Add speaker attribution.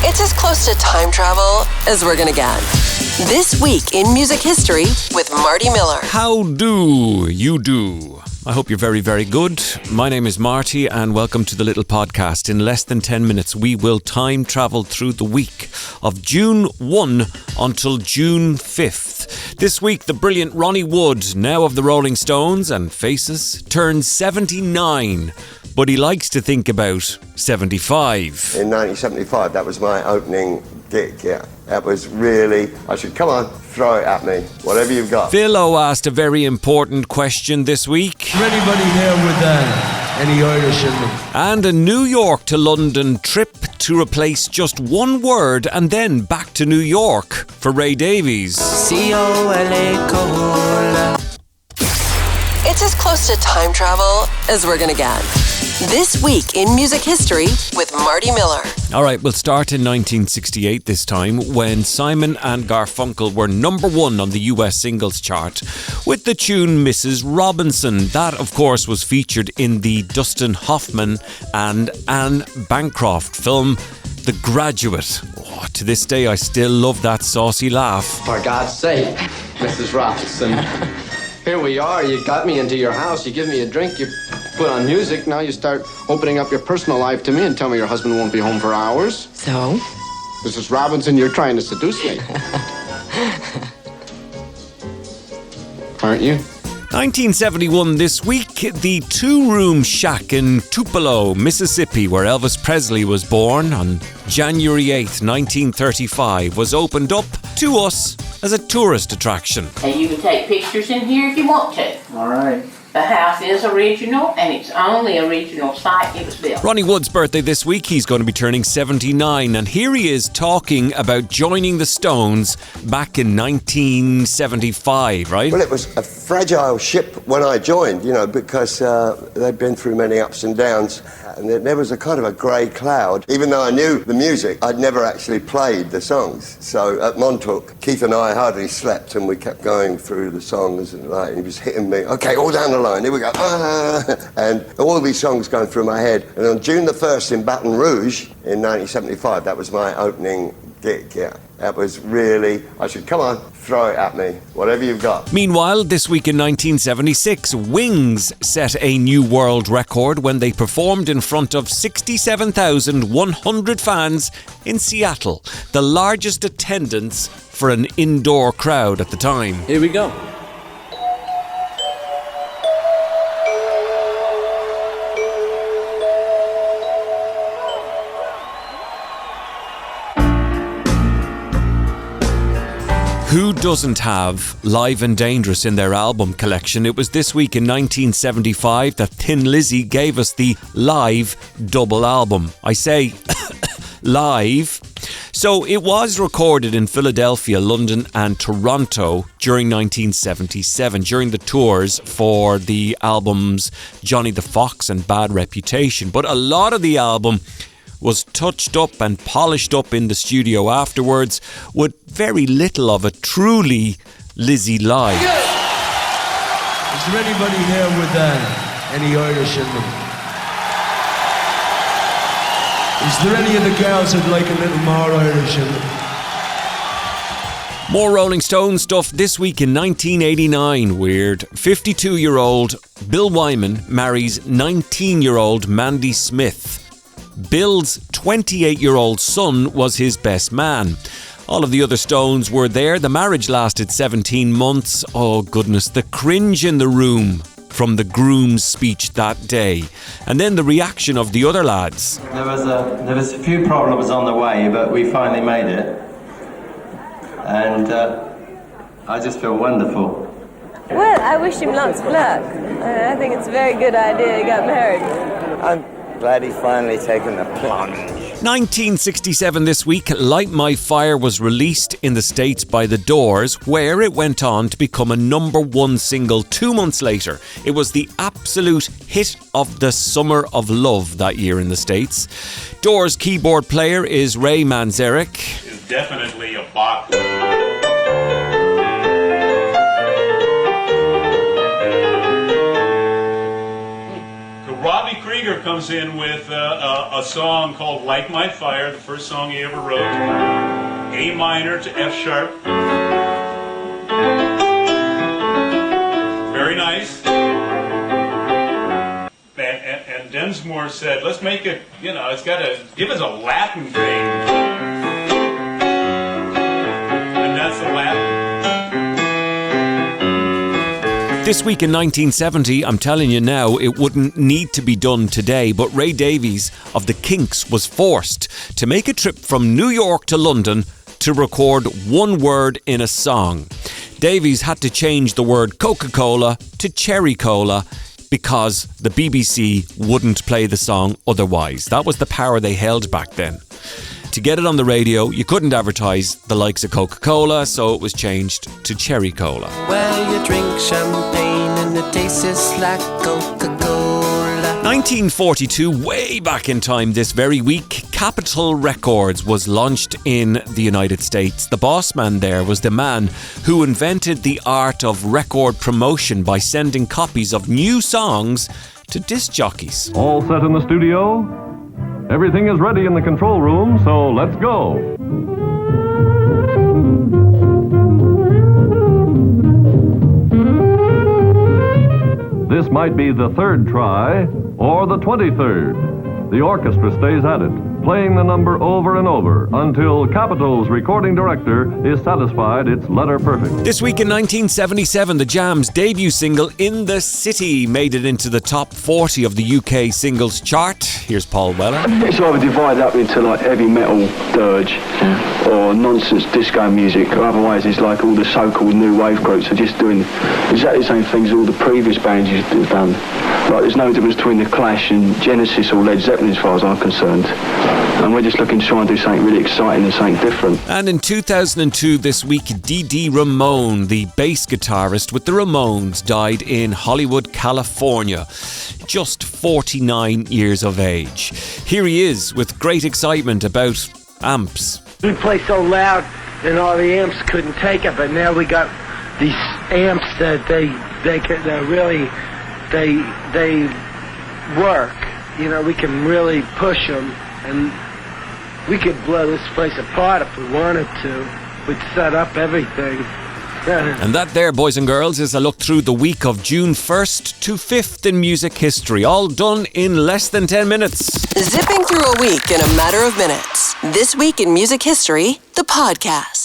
Speaker 1: It's as close to time travel as we're gonna get. This week in music history with Marty Miller.
Speaker 2: How do you do? I hope you're very, very good. My name is Marty and welcome to the little podcast. In less than 10 minutes, we will time travel through the week of June 1 until June 5th. This week, the brilliant Ronnie Wood, now of the Rolling Stones and Faces, turns 79. But he likes to think about 75.
Speaker 3: In 1975, that was my opening gig, yeah. That was really, I said, come on, throw it at me, whatever you've got.
Speaker 2: Phil O asked a very important question this week.
Speaker 4: Is there anybody here with any Irish in them?
Speaker 2: And a New York to London trip to replace just one word and then back to New York for Ray Davies.
Speaker 1: C-O-L-A-Cola. It's as close to time travel as we're gonna get. This week in music history with Marty Miller.
Speaker 2: All right, we'll start in 1968 this time when Simon and Garfunkel were number one on the US singles chart with the tune Mrs. Robinson. That, of course, was featured in the Dustin Hoffman and Anne Bancroft film The Graduate. Oh, to this day, I still love that saucy laugh.
Speaker 5: For God's sake, Mrs. Robinson. Here we are, you got me into your house, you give me a drink, you put on music, now you start opening up your personal life to me and tell me your husband won't be home for hours.
Speaker 1: So?
Speaker 5: Mrs. Robinson, you're trying to seduce me. Aren't you?
Speaker 2: 1971 this week, the two-room shack in Tupelo, Mississippi, where Elvis Presley was born on January 8th, 1935, was opened up to us as a tourist attraction.
Speaker 6: And you can take pictures in here if you want to.
Speaker 7: All right.
Speaker 6: The house is original, and it's on the original site it was built.
Speaker 2: Ronnie Wood's birthday this week. He's going to be turning 79, and here he is talking about joining the Stones back in 1975, right?
Speaker 3: Well, it was a fragile ship when I joined, you know, because they'd been through many ups and downs, and there was a kind of a grey cloud. Even though I knew the music, I'd never actually played the songs. So at Montauk, Keith and I hardly slept, and we kept going through the songs, and he was hitting me, okay, all down the line, here we go, and all these songs going through my head. And on June the 1st in Baton Rouge in 1975, that was my opening gig, yeah. That was really, I said, come on, throw it at me, whatever you've got.
Speaker 2: Meanwhile, this week in 1976, Wings set a new world record when they performed in front of 67,100 fans in Seattle, the largest attendance for an indoor crowd at the time.
Speaker 7: Here we go.
Speaker 2: Who doesn't have Live and Dangerous in their album collection? It was this week in 1975 that Thin Lizzy gave us the live double album. I say live. So it was recorded in Philadelphia, London and Toronto during 1977, during the tours for the albums Johnny the Fox and Bad Reputation. But a lot of the album was touched up and polished up in the studio afterwards, with very little of it truly Lizzy live.
Speaker 4: Is there anybody here with any Irish in them? Is there any of the girls who'd like a little more Irish in them?
Speaker 2: More Rolling Stones stuff this week in 1989. Weird. 52-year-old Bill Wyman marries 19-year-old Mandy Smith. Bill's 28-year-old son was his best man. All of the other Stones were there. The marriage lasted 17 months. Oh goodness, the cringe in the room from the groom's speech that day. And then the reaction of the other lads.
Speaker 8: There was a few problems on the way, but we finally made it. And I just feel wonderful.
Speaker 9: Well, I wish him lots of luck. I think it's a very good idea he got married.
Speaker 10: I'm glad he's finally taken the plunge.
Speaker 2: 1967 this week, Light My Fire was released in the States by The Doors, where it went on to become a number one single 2 months later. It was the absolute hit of the Summer of Love that year in the States. Doors keyboard player is Ray Manzarek.
Speaker 11: It's definitely a bop. Seeger comes in with a song called Like My Fire, the first song he ever wrote. A minor to F sharp. Very nice. And Densmore said, let's make it, it's got to give us a Latin thing. And that's the Latin.
Speaker 2: This week in 1970, I'm telling you now, it wouldn't need to be done today, but Ray Davies of the Kinks was forced to make a trip from New York to London to record one word in a song. Davies had to change the word Coca-Cola to Cherry Cola because the BBC wouldn't play the song otherwise. That was the power they held back then. To get it on the radio, you couldn't advertise the likes of Coca-Cola, so it was changed to Cherry Cola.
Speaker 7: Well, you drink champagne and it tastes like Coca-Cola.
Speaker 2: 1942, way back in time this very week, Capitol Records was launched in the United States. The boss man there was the man who invented the art of record promotion by sending copies of new songs to disc jockeys.
Speaker 12: All set in the studio? Everything is ready in the control room, so let's go. This might be the third try or the 23rd. The orchestra stays at it, playing the number over and over until Capitol's recording director is satisfied it's letter perfect.
Speaker 2: This week in 1977, the Jam's debut single, In the City, made it into the top 40 of the UK singles chart. Here's Paul Weller.
Speaker 13: It's either divided up into like heavy metal dirge or nonsense disco music, or otherwise it's like all the so-called new wave groups are just doing exactly the same things all the previous bands used to have done. Like there's no difference between The Clash and Genesis or Led Zeppelin as far as I'm concerned. And we're just looking to try and do something really exciting and something different.
Speaker 2: And in 2002, this week, Dee Ramone, the bass guitarist with the Ramones, died in Hollywood, California, just 49 years of age. Here he is with great excitement about amps.
Speaker 14: We play so loud and all the amps couldn't take it, but now we got these amps that they work. We can really push them, and we could blow this place apart if we wanted to. We'd set up everything.
Speaker 2: And that there, boys and girls, is a look through the week of June 1st to 5th in music history, all done in less than 10 minutes.
Speaker 1: Zipping through a week in a matter of minutes. This Week in Music History, the podcast.